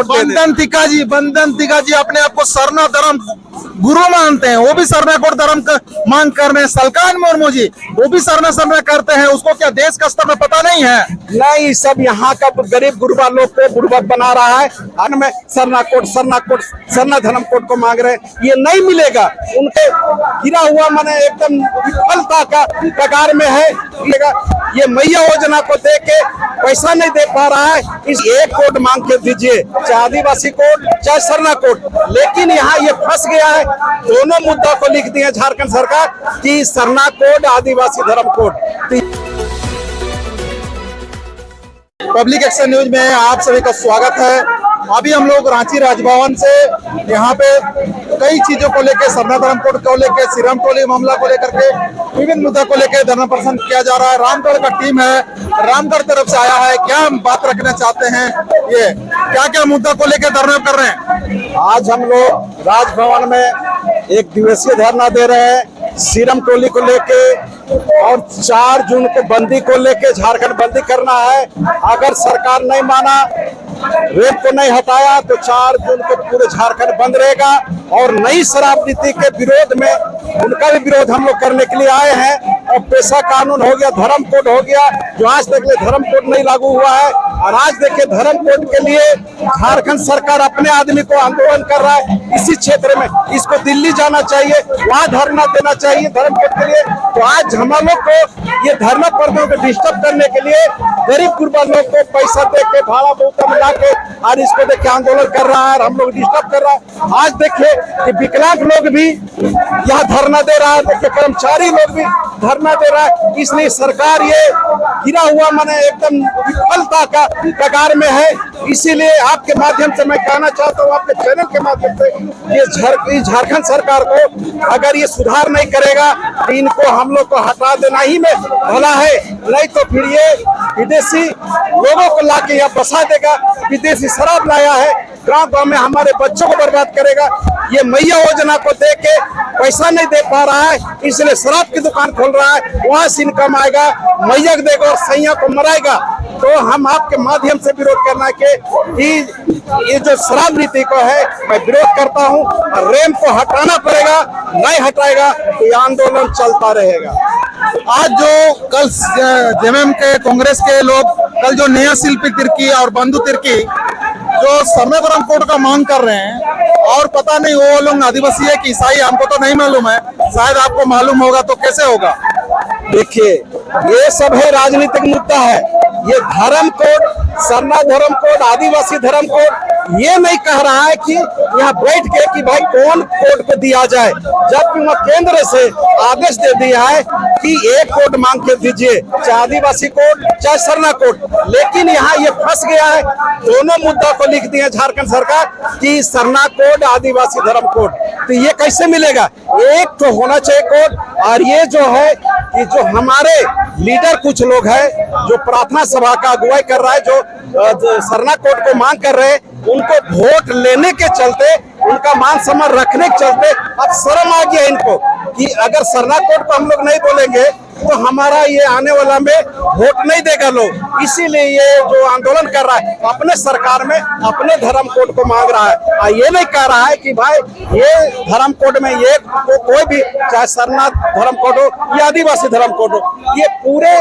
बंधन तिका जी अपने आप को सरना धर्म गुरु मानते हैं, वो भी सरना कोट धर्म का मांग कर रहे हैं। सलकान मुर्मू जी वो भी सरना करते हैं, उसको क्या देश का स्तर में पता नहीं है? नहीं, सब यहाँ का गरीब गुरबा लोग को बुर्बक बना रहा है। में सरना धर्म कोट को मांग रहे हैं, ये नहीं मिलेगा। उनके गिरा हुआ माने एकदम विफलता का कगार में है। ये मैया योजना को दे के पैसा नहीं दे पा रहा है। इस एक कोट मांग के दीजिए, चाहे आदिवासी कोट चाहे सरना कोट। लेकिन यहाँ ये फंस गया है, दोनों मुद्दा को लिख दिए झारखंड सरकार कि सरना कोड आदिवासी धर्म कोड। पब्लिक एक्शन न्यूज में आप सभी का स्वागत है। अभी हम लोग रांची राजभवन से यहाँ पे कई चीजों को लेकर, सरना धर्म कोड को लेकर, सीरम टोली मामला को लेकर के विभिन्न मुद्दा को लेकर धरना प्रदर्शन किया जा रहा है। रामगढ़ का टीम है, रामगढ़ तरफ से आया है। क्या हम बात रखना चाहते हैं, ये क्या मुद्दा को लेकर धरना कर रहे हैं? आज हम लोग राजभवन में एक दिवसीय धरना दे रहे हैं सीरम टोली को लेके, और 4 जून को बंदी को लेके झारखंड बंदी करना है। अगर सरकार नहीं माना, रेप को नहीं हटाया तो 4 जून को पूरे झारखंड बंद रहेगा। और नई शराब नीति के विरोध में उनका भी विरोध हम लोग करने के लिए आए हैं। और पेशा कानून हो गया, धर्म कोड हो गया, जो आज तक धर्म कोड नहीं लागू हुआ है। और आज देखिए धर्म कोड के लिए झारखंड सरकार अपने आदमी को आंदोलन कर रहा है इसी क्षेत्र में। इसको दिल्ली जाना चाहिए, वहाँ धरना देना चाहिए धर्म कोड के लिए। तो आज हम लोग को ये धरना पर्दों को डिस्टर्ब करने के लिए गरीब गुरबा लोग को पैसा दे के, भाड़ा भूता मिला के, और इसको देख के आंदोलन कर रहा है, हम लोग डिस्टर्ब कर रहा है। आज देखिए कि विकलांग लोग भी यहाँ धरना दे रहा है, देखिए कर्मचारी लोग भी धरना दे रहा है। इसलिए सरकार ये गिरा हुआ माने एकदम विफलता का कगार में है। इसीलिए आपके माध्यम से मैं कहना चाहता हूँ, आपके चैनल के माध्यम से, ये झारखंड सरकार को अगर ये सुधार नहीं करेगा तो इनको हम लोग को हटा देना ही में भला है। नहीं तो फिर ये विदेशी लोगों को लाके यहाँ बसा देगा, विदेशी शराब लाया है, गाँव में हमारे बच्चों को बर्बाद करेगा। ये मैया योजना को दे के पैसा नहीं दे पा रहा है, इसलिए शराब की दुकान खोल रहा है, वहाँ से इनकम आएगा, मैया देगा और सैया को मराएगा। तो हम आपके माध्यम से विरोध करना के ये जो शराब नीति को है मैं विरोध करता हूँ। रेम को हटाना पड़ेगा, नहीं हटाएगा तो ये आंदोलन चलता रहेगा। आज जो कल जेएमएम के कांग्रेस के लोग कल जो नया शिल्पी तिर्की और बंधु तिर्की जो सरना धर्म कोड का मांग कर रहे हैं, और पता नहीं वो लोग आदिवासी है कि ईसाई, हमको तो नहीं मालूम है, शायद आपको मालूम होगा, तो कैसे होगा? देखिए ये सब है राजनीतिक मुद्दा है। ये धर्म कोड, सरना धर्म कोड, आदिवासी धर्म कोड ये नहीं कह रहा है कि यहाँ बैठ के कि भाई कौन कोड को दिया जाए, जबकि वह केंद्र से आदेश दे दिया है कि एक कोड मांग के दीजिए, चाहे आदिवासी कोड चाहे सरना कोड। लेकिन यहाँ ये फंस गया है, दोनों मुद्दा को लिख दिए झारखंड सरकार कि सरना कोड आदिवासी धर्म कोड। तो ये कैसे मिलेगा? एक तो होना चाहिए कोड। और ये जो है कि जो हमारे लीडर कुछ लोग हैं जो प्रार्थना सभा का अगुवाई कर रहा है, जो सरना कोड को मांग कर रहे हैं, उनको वोट लेने के चलते, उनका मान सम्मान रखने के चलते अब शर्म आ गया इनको कि अगर सरना कोड को हम लोग नहीं बोलेंगे तो हमारा ये आने वाला में वोट नहीं देगा लोग। इसीलिए ये जो आंदोलन कर रहा है अपने सरकार में अपने धर्म कोड को मांग रहा है। ये नहीं कह रहा है कि भाई ये धर्म कोड में ये कोई भी, चाहे सरना धर्म कोड हो या आदिवासी धर्म कोड हो, ये पूरे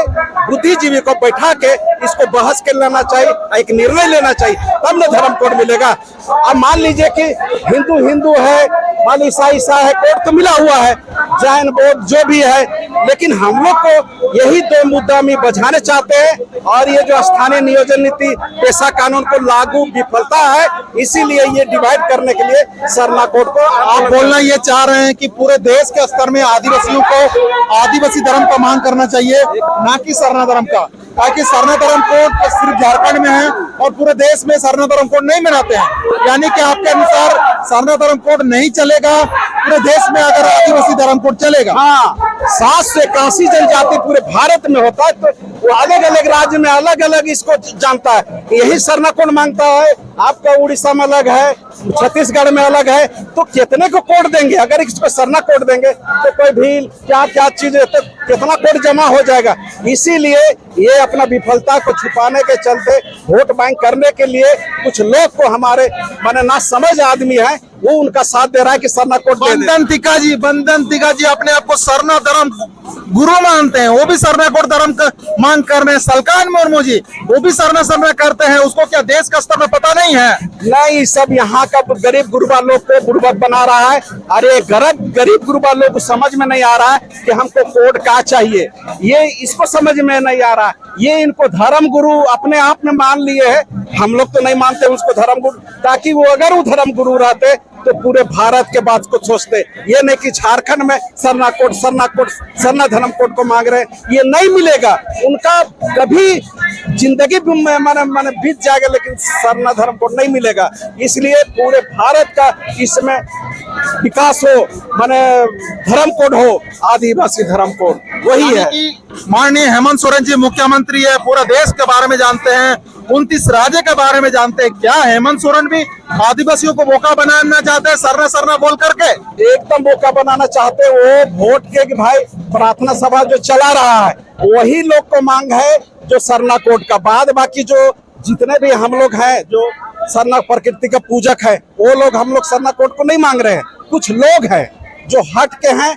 बुद्धिजीवी को बैठा के इसको बहस कर लेना चाहिए, एक निर्णय लेना चाहिए, तब न धर्म कोड मिलेगा। अब मान लीजिए कि हिंदू है, मान ईसाई है, कोड तो मिला हुआ है, जैन बौद्ध जो भी है, लेकिन हम लोग को यही 2 मुद्दा में बझाने चाहते हैं। और ये जो स्थानीय नियोजन नीति, पेशा कानून को लागू विफलता है, इसीलिए ये डिवाइड करने के लिए सरना कोड को आप बोलना ये चाह रहे हैं कि पूरे देश के स्तर में आदिवासियों को आदिवासी धर्म का मांग करना चाहिए, ना कि सरना धर्म का, ताकि सरना धर्म कोड सिर्फ झारखंड में है और पूरे देश में सरना धर्म कोड नहीं मनाते हैं। यानी कि आपके अनुसार सरना धर्म कोड नहीं चलेगा पूरे देश में अगर आदिवासी धर्म कोड चलेगा? हाँ, 7 से 81 जनजाति पूरे भारत में होता है, तो वो अलग अलग राज्य में अलग अलग इसको जानता है। यही सरना कोड मांगता है, आपका उड़ीसा में अलग है, छत्तीसगढ़ में अलग है, तो कितने को कोड देंगे? अगर इसको सरना कोड देंगे तो कोई भी क्या क्या चीज तो कितना कोड जमा हो जाएगा। इसीलिए ये अपना विफलता को छुपाने के चलते वोट बैंक करने के लिए कुछ लोग को हमारे माने ना समझ आदमी है वो उनका साथ दे रहा है कि सरना कोड दे दे। बंधन तिका जी अपने आप को सरना धर्म गुरु मानते हैं, वो भी सरना कोड धर्म का मांग कर रहे हैं। सलकान मुर्मू जी वो भी सरना करते हैं, उसको क्या देश का स्तर में पता नहीं है? नहीं, सब यहाँ का गरीब गुरबा लोग को बुड़बक बना रहा है। अरे गरीब गुरबा लोग को समझ में नहीं आ रहा है कि हमको कोड क्या चाहिए, ये इसको समझ में नहीं आ रहा। ये इनको धर्म गुरु अपने आप में मान लिए है, हम लोग तो नहीं मानते उसको धर्म गुरु, ताकि वो अगर वो धर्म गुरु रहते तो पूरे भारत के बात को सोचते। ये नहीं कि झारखंड में सरना धर्म कोड को मांग रहे हैं, ये नहीं मिलेगा उनका कभी जिंदगी में माने बीत जाएगा, लेकिन सरना धर्म कोड नहीं मिलेगा। इसलिए पूरे भारत का इसमें विकास हो, माने धर्म कोड हो, आदिवासी धर्म कोड वही है। माननीय हेमंत सोरेन जी मुख्यमंत्री है, पूरा देश के बारे में जानते हैं, 29 राज्य के बारे में जानते हैं। क्या हेमंत सोरेन भी आदिवासियों को बोका बनाना चाहते हैं सरना बोल करके? एकदम बोका बनाना चाहते हैं। वो वोट के कि भाई प्रार्थना सभा जो चला रहा है वही लोग को मांग है जो सरना कोड का। बाद बाकी जो जितने भी हम लोग हैं जो सरना प्रकृति का पूजक है वो लोग हम लोग सरना कोड को नहीं मांग रहे हैं। कुछ लोग हैं जो हट के हैं,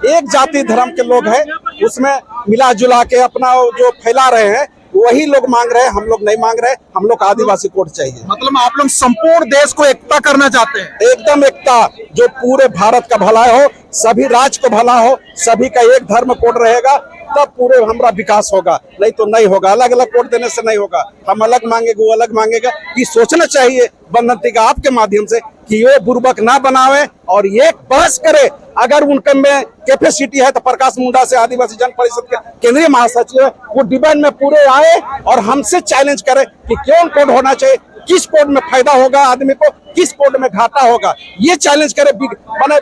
एक जाति धर्म के लोग हैं, उसमें मिला जुला के अपना जो फैला रहे हैं वही लोग मांग रहे हैं, हम लोग नहीं मांग रहे। हम लोग आदिवासी कोड चाहिए। मतलब आप लोग संपूर्ण देश को एकता करना चाहते हैं? एकदम एकता, जो पूरे भारत का भला हो, सभी राज्य को भला हो, सभी का एक धर्म कोड रहेगा तब पूरे हमारा विकास होगा, नहीं तो नहीं होगा। अलग अलग कोड देने से नहीं होगा। हम अलग मांगेंगे वो अलग मांगेगा। ये सोचना चाहिए बंधन तिका आपके माध्यम से कि ये बुर्बक ना बनावे और ये बहस करे। अगर उनके में कैपेसिटी है तो प्रकाश मुंडा से आदिवासी जन परिषद के केंद्रीय महासचिव है, वो डिबेट में पूरे आए और हमसे चैलेंज करे कि कौन कोड होना चाहिए, किस कोड में फायदा होगा आदमी को, किस कोड में घाटा होगा, ये चैलेंज करे। माने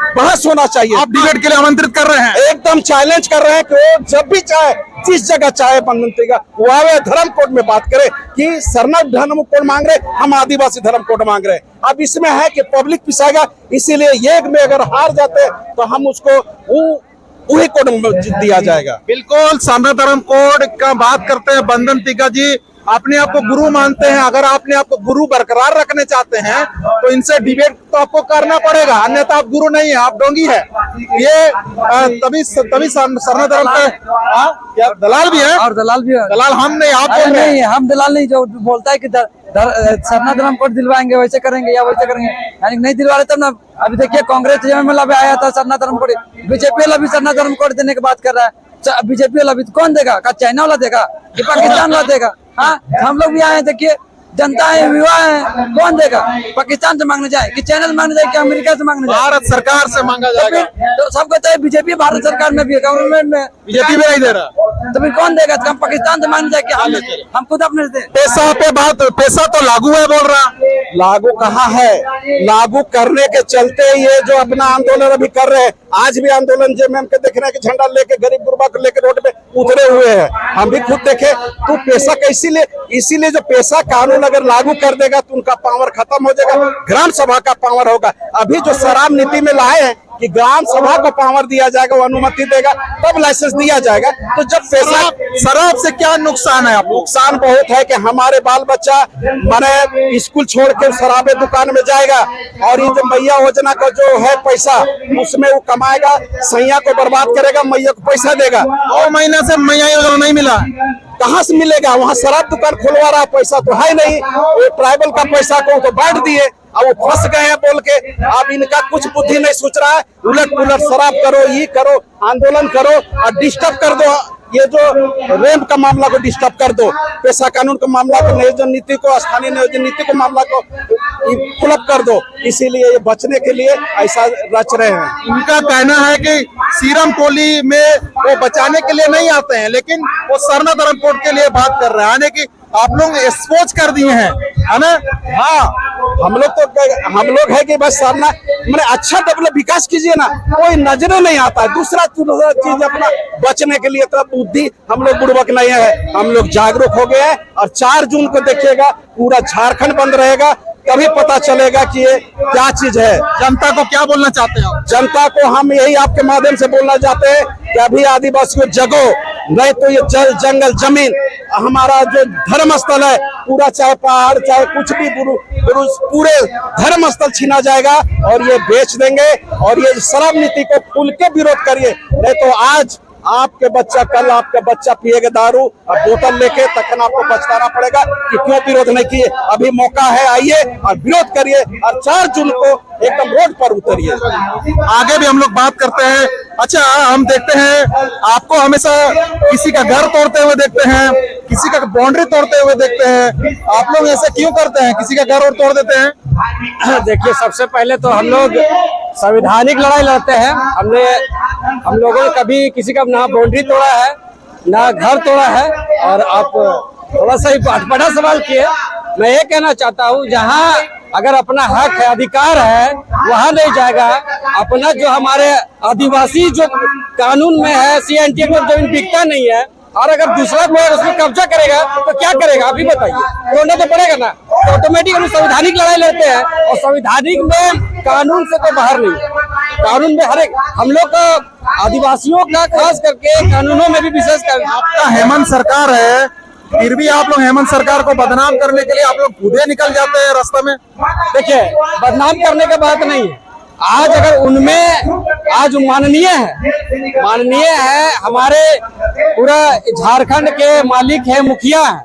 बहस होना चाहिए। आप डिबेट के लिए आमंत्रित कर रहे हैं? एकदम चैलेंज कर रहे हैं कि वो जब भी चाहे, जिस जगह चाहे बंधन तिका वो आवे, धर्म कोड में बात करे कि सरना धर्म कोड मांग रहे, हम आदिवासी धर्म कोड मांग रहे। अब इसमें है कि पब्लिक पिसाएगा, इसीलिए एक में अगर हार जाते तो हम उसको वही कोड दिया जाएगा। बिल्कुल, सरना धर्म कोड का बात करते हैं बंधन तिका जी। अपने आप को गुरु मानते हैं, अगर आपने आपको गुरु बरकरार रखने चाहते हैं तो इनसे डिबेट तो आपको करना पड़ेगा, अन्यथा आप गुरु नहीं है, आप डोंगी है। ये तभी सरना धर्म के क्या दलाल भी है? और दलाल भी है। दलाल हम नहीं, आप बोल रहे हैं। नहीं, हम दलाल नहीं। जो बोलता है कि सरना धर्म कोड दिलवाएंगे, वैसे करेंगे या वैसे करेंगे, यानी नहीं दिलवा रहे तब ना। अभी देखिए कांग्रेस में आया था सरना धर्म कोड, बीजेपी वाला भी सरना धर्म कोड देने की बात कर रहा है। बीजेपी वाला भी कौन देगा? क्या चाइना वाला देगा कि पाकिस्तान वाला देगा? हाँ, हम लोग भी आए, देखिए जनता है, युवा है, कौन देगा? पाकिस्तान से मांगने जाए कि चाइना से मांगने जाए कि अमेरिका से मांगने जाए? भारत सरकार से मांगा जाएगा। तो सबको चाहिए। बीजेपी भारत सरकार में भी है, गवर्नमेंट में, बीजेपी भी नहीं दे रहा तो फिर कौन देगा? तो हम पाकिस्तान से मांगने जाए कि हम खुद अपने से। पैसा पे बात, पैसा तो लागू है बोल रहा। लागू कहाँ है? लागू करने के चलते ये जो अपना आंदोलन अभी कर रहे हैं, आज भी आंदोलन जेएमएम के देख रहे हैं कि झंडा लेके गरीब गुरबा को लेके रोड पे उतरे हुए हैं। हम भी खुद देखे। तो पैसा कैसी ले? इसीलिए जो पैसा कानून अगर लागू कर देगा तो उनका पावर खत्म हो जाएगा, ग्राम सभा का पावर होगा। अभी जो शराब नीति में लाए हैं कि ग्राम सभा को पावर दिया जाएगा, वो अनुमति देगा तब लाइसेंस दिया जाएगा। तो जब पैसा, शराब से क्या नुकसान है आपको? नुकसान बहुत है कि हमारे बाल बच्चा माने स्कूल छोड़ के शराबे दुकान में जाएगा और ये जो मैया योजना का जो है पैसा उसमें वो कमाएगा, सैया को बर्बाद करेगा, मैया को पैसा देगा। 2 महीने से मैया योजना नहीं मिला, कहाँ से मिलेगा? वहाँ शराब दुकान खुलवा रहा, पैसा तो है नहीं। वो ट्राइबल का पैसा को तो बांट दिए, अब वो फंस गए हैं बोल के। अब इनका कुछ बुद्धि नहीं सोच रहा है, उलट पुलट शराब करो, ये करो, आंदोलन करो और डिस्टर्ब कर दो। ये जो रेप का मामला को डिस्टर्ब कर दो, पैसा कानून का मामला को, नियोजन नीति को, स्थानीय नियोजन नीति को मामला को फ्लप कर दो। इसीलिए ये बचने के लिए ऐसा रच रहे हैं। उनका कहना है कि सीरम टोली में वो बचाने के लिए नहीं आते हैं, लेकिन वो सरना धर्म कोड के लिए बात कर रहे हैं, यानी कि आप लोग एक्सपोज कर दिए हैं, है ना? हाँ, हम लोग है कि बस सरना मैंने अच्छा डेवलप विकास कीजिए ना, कोई नजरे नहीं आता है। दूसरा चीज अपना बचने के लिए तो बुद्धि हम लोग बुड़बक नहीं है, हम लोग जागरूक हो गए हैं। और 4 जून को देखिएगा पूरा झारखंड बंद रहेगा, तभी पता चलेगा कि ये क्या चीज है। जनता को क्या बोलना चाहते हैं आप? जनता को हम यही आपके माध्यम से बोलना चाहते हैं कि अभी आदिवासियों जगो, नहीं तो ये जल जंगल जमीन हमारा जो धर्म स्थल है पूरा, चाहे पहाड़ चाहे कुछ भी पूरे धर्म स्थल छीना जाएगा और ये बेच देंगे। और ये शराब नीति को खुल के विरोध करिए, नहीं तो आज आपके बच्चा कल आपका बच्चा पिएगा दारू और बोतल लेके, तखन आपको पछताना पड़ेगा कि क्यों विरोध नहीं किए। अभी मौका है, आइए और विरोध करिए और 4 जून को एकदम रोड पर उतरिए। आगे भी हम लोग बात करते हैं। अच्छा, हम देखते हैं आपको हमेशा किसी का घर तोड़ते हुए देखते हैं, किसी का बाउंड्री तोड़ते हुए देखते हैं। आप लोग ऐसे क्यों करते हैं, किसी का घर और तोड़ देते हैं? देखिए, सबसे पहले तो हम लोग संवैधानिक लड़ाई लड़ते हैं। हम लोगों ने कभी किसी का ना बाउंड्री तोड़ा है ना घर तोड़ा है। और आप थोड़ा सा ही अटपटा सवाल किए। मैं ये कहना चाहता हूँ, जहाँ अगर अपना हक है, अधिकार है, वहाँ नहीं जाएगा। अपना जो हमारे आदिवासी जो कानून में है, CNT में जमीन बिकता नहीं है, और अगर दूसरा कोई उसमें कब्जा करेगा तो क्या करेगा अभी बताइए, तोड़ना तो पड़ेगा ना। तो ऑटोमेटिक हम संवैधानिक लड़ाई लड़ते हैं और संवैधानिक में कानून से तो बाहर नहीं है। कानून में हर एक हम लोग का आदिवासियों का खास करके कानूनों में भी विशेष कर। आपका हेमंत सरकार है, फिर भी आप लोग हेमंत सरकार को बदनाम करने के लिए आप लोग खुदे निकल जाते हैं रास्ते में। देखिए, बदनाम करने का बात नहीं है। आज अगर उनमें आज माननीय है, हमारे पूरा झारखंड के मालिक है, मुखिया है,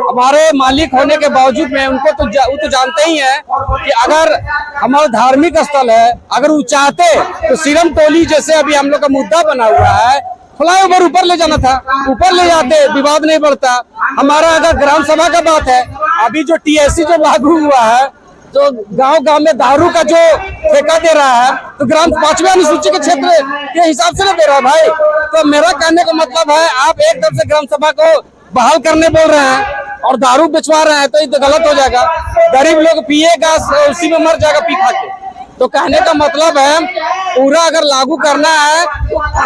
हमारे मालिक होने के बावजूद में उनको तो वो तो जानते ही है कि अगर हमारा धार्मिक स्थल है, अगर वो चाहते तो सीरम टोली जैसे अभी हम लोग का मुद्दा बना हुआ है, फ्लाईओवर ऊपर ले जाना था, ऊपर ले जाते, विवाद नहीं बढ़ता। हमारा अगर ग्राम सभा का बात है, अभी जो TSC जो लागू हुआ है, जो गांव में दारू का जो ठेका दे रहा है, तो ग्राम 5वें अनुसूची के क्षेत्र के हिसाब से ना दे रहा है भाई। तो मेरा कहने का मतलब है, आप एक तरफ से ग्राम सभा को बहाल करने बोल रहे हैं और दारू बेचवा रहे हैं, तो ये तो गलत हो जाएगा। गरीब लोग पिएगा, उसी में मर जाएगा पी खा के। तो कहने का मतलब है, पूरा अगर लागू करना है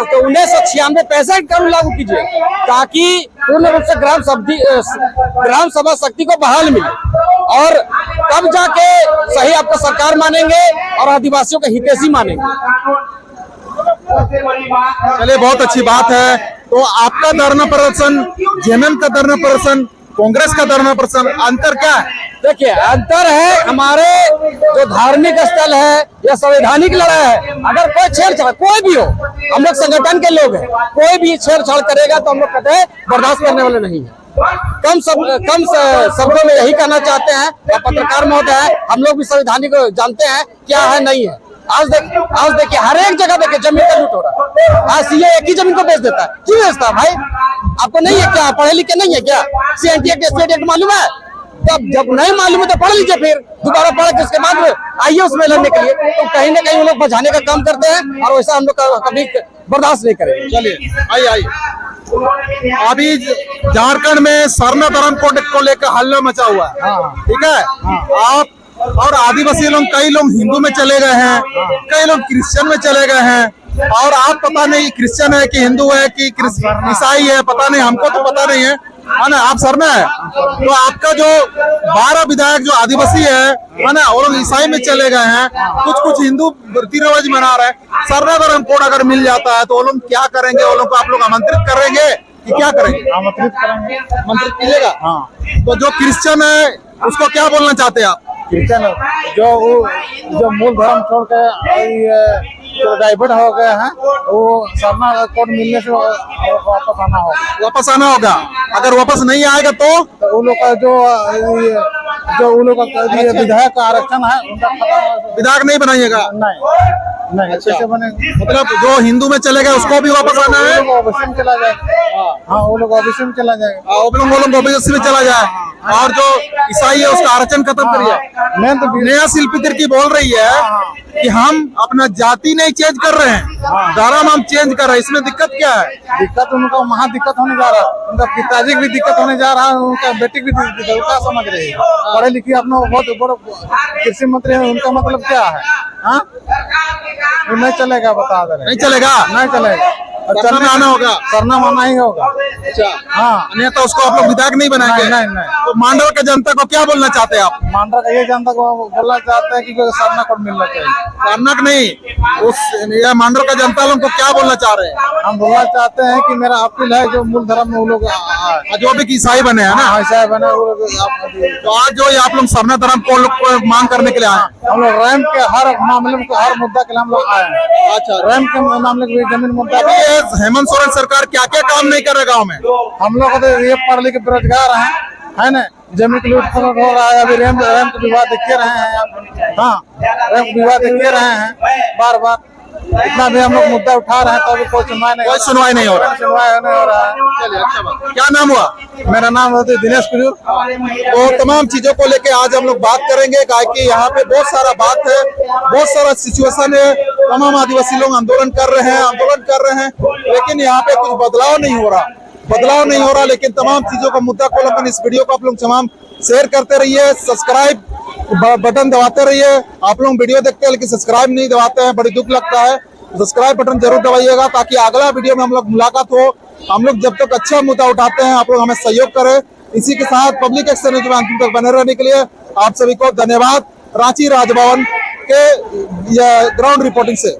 तो 1996 कानून लागू कीजिए, ताकि पूर्ण रूप से ग्राम सभा शक्ति को बहाल मिले, और तब जाके सही आपको सरकार मानेंगे और आदिवासियों के हितैषी मानेंगे। चलिए, बहुत अच्छी बात है। तो आपका धरना प्रदर्शन, जेएमएम का धरना प्रदर्शन, कांग्रेस का धरना प्रदर्शन, अंतर क्या है? देखिए, अंतर है हमारे जो धार्मिक स्थल है या संवैधानिक लड़ाई है। अगर कोई छेड़छाड़, कोई भी हो, हम लोग संगठन के लोग हैं, कोई भी छेड़छाड़ करेगा तो हम लोग कहते हैं बर्दाश्त करने वाले नहीं है। कम शब्दों में यही कहना चाहते हैं। पत्रकार महोदय है, हम लोग भी संवैधानिक जानते हैं क्या है नहीं है। आज देखिए हर एक जगह देखिए जमीन का लूट हो रहा है। आज सीए एक ही जमीन को बेच देता है। क्यों बेचता है भाई? आपको नहीं है क्या? पढ़े लिखे नहीं है क्या? CNT एक्ट, स्टेट एक्ट मालूम है? जब नहीं मालूम है तो पढ़ लीजिए, फिर दोबारा पढ़ के उसके बाद आइए उसमें लड़ने के लिए। तो कहीं ना कहीं वो लोग बचाने का काम करते हैं और वैसा हम लोग कभी बर्दाश्त नहीं करेंगे। चलिए, आइए। अभी झारखंड में सरना धर्म कोड को लेकर हल्ला मचा हुआ है, ठीक है? आप और आदिवासी लोग, कई लोग हिंदू में चले गए हैं, कई लोग क्रिश्चियन में चले गए हैं, और आप पता नहीं क्रिश्चियन है कि हिंदू है कि ईसाई है, पता नहीं, हमको तो पता नहीं है ना। आप सरना है, तो आपका जो 12 विधायक जो आदिवासी है ना, वो लोग ईसाई में चले गए हैं, कुछ हिंदू रीति रिवाज मना रहे हैं। सरना धर्म कोड अगर मिल जाता है तो वो लोग क्या करेंगे? वो लोग को आप लोग आमंत्रित करेंगे कि क्या करेंगे? आमंत्रित करेंगे, आमंत्रित कीजिएगा। हाँ। तो जो क्रिश्चियन है उसको क्या बोलना चाहते हैं आप? क्रिश्चियन जो मूल धर्म छोड़ के जो डाइवर्ट हो गए हैं, वो सरना कोड मिलने से वापस आना होगा। अगर वापस नहीं आएगा तो उन लोग का जो उन लोग का विधायक का आरक्षण है उनका विधायक नहीं बनाइएगा? नहीं, कैसे बनेगा? मतलब जो हिंदू में चले गए उसको भी वापस आना है? ओबीसी में चला जाएगा। हाँ, वो लोग ओबीसी में चला जाएगा। ओबीसी में चला जाए, और जो ईसाई है उसका आरक्षण खत्म करिए। नया शिल्पी की बोल रही है कि हम अपना जाति नहीं चेंज कर रहे हैं, धर्म हम चेंज कर रहे हैं। इसमें दिक्कत क्या है? दिक्कत उनको वहाँ दिक्कत होने जा रहा है, उनका पिताजी भी दिक्कत होने जा रहा है, उनका बेटी भी दिक्कत, क्या समझ रही है? पढ़े लिखे अपना बहुत बड़ा कृषि मंत्री है, उनका मतलब क्या है? हाँ, वो नहीं चलेगा, बता दे रहे। नहीं चलेगा, नहीं चलेगा, चलना माना होगा, करना माना ही होगा। अच्छा, हाँ, नहीं तो उसको आप लोग विधायक नहीं बनाएंगे? नहीं, नहीं। तो मांडवा के जनता को क्या बोलना चाहते हैं आप? मांडवा का ये जनता को बोलना चाहते हैं कि सरना कोड मिलना चाहिए। सरना नहीं, उस या मांडवा का जनता लोग को क्या बोलना चाह रहे हैं? हम बोलना चाहते हैं कि मेरा अपील है, जो मूल धर्म में वो लोग जो भी ईसाई बने हैं ना, ईसाई बने, तो आज जो आप लोग सरना धर्म को मांग करने के लिए आए, हम लोग रैम के हर मामले में, हर मुद्दा के लिए हम लोग आए हैं। अच्छा, रैम के मामले के जमीन मुद्दा, हेमंत सोरेन सरकार क्या क्या काम नहीं कर रहे गाँव में? हम लोग तो ये पढ़ लिख के बेरोजगार है ना, जमीन की लूट खसोट हो रहा है, अभी रैम के विवाद देखे रहे हैं। हाँ, रैम के विवाद देखे रहे हैं बार बार, इतना भी हम लोग मुद्दा उठा रहे हैं तो अभी कोई सुनवाई नहीं हो रहा, सुनवाई नहीं हो रहा है। चलिए, अच्छा बात। क्या नाम हुआ? मेरा नाम है दिनेश कुजूर। तो तमाम चीजों को लेके आज हम लोग बात करेंगे, कि यहाँ पे बहुत सारा बात है, बहुत सारा सिचुएशन है, तमाम आदिवासी लोग आंदोलन कर रहे हैं, लेकिन यहाँ पे कुछ बदलाव नहीं हो रहा, लेकिन तमाम चीजों का मुद्दा को लेकर इस वीडियो को आप लोग तमाम शेयर करते रहिए, सब्सक्राइब बटन दबाते रहिए। आप लोग वीडियो देखते हैं लेकिन सब्सक्राइब नहीं दबाते हैं, बड़ी दुख लगता है। सब्सक्राइब बटन जरूर दबाइएगा ताकि अगला वीडियो में हम लोग मुलाकात हो। हम लोग जब तक अच्छा मुद्दा उठाते हैं आप लोग हमें सहयोग करें। इसी के साथ पब्लिक एक्शन न्यूज में अंतिम तक बने रहने के लिए आप सभी को धन्यवाद। रांची राजभवन के ग्राउंड रिपोर्टिंग से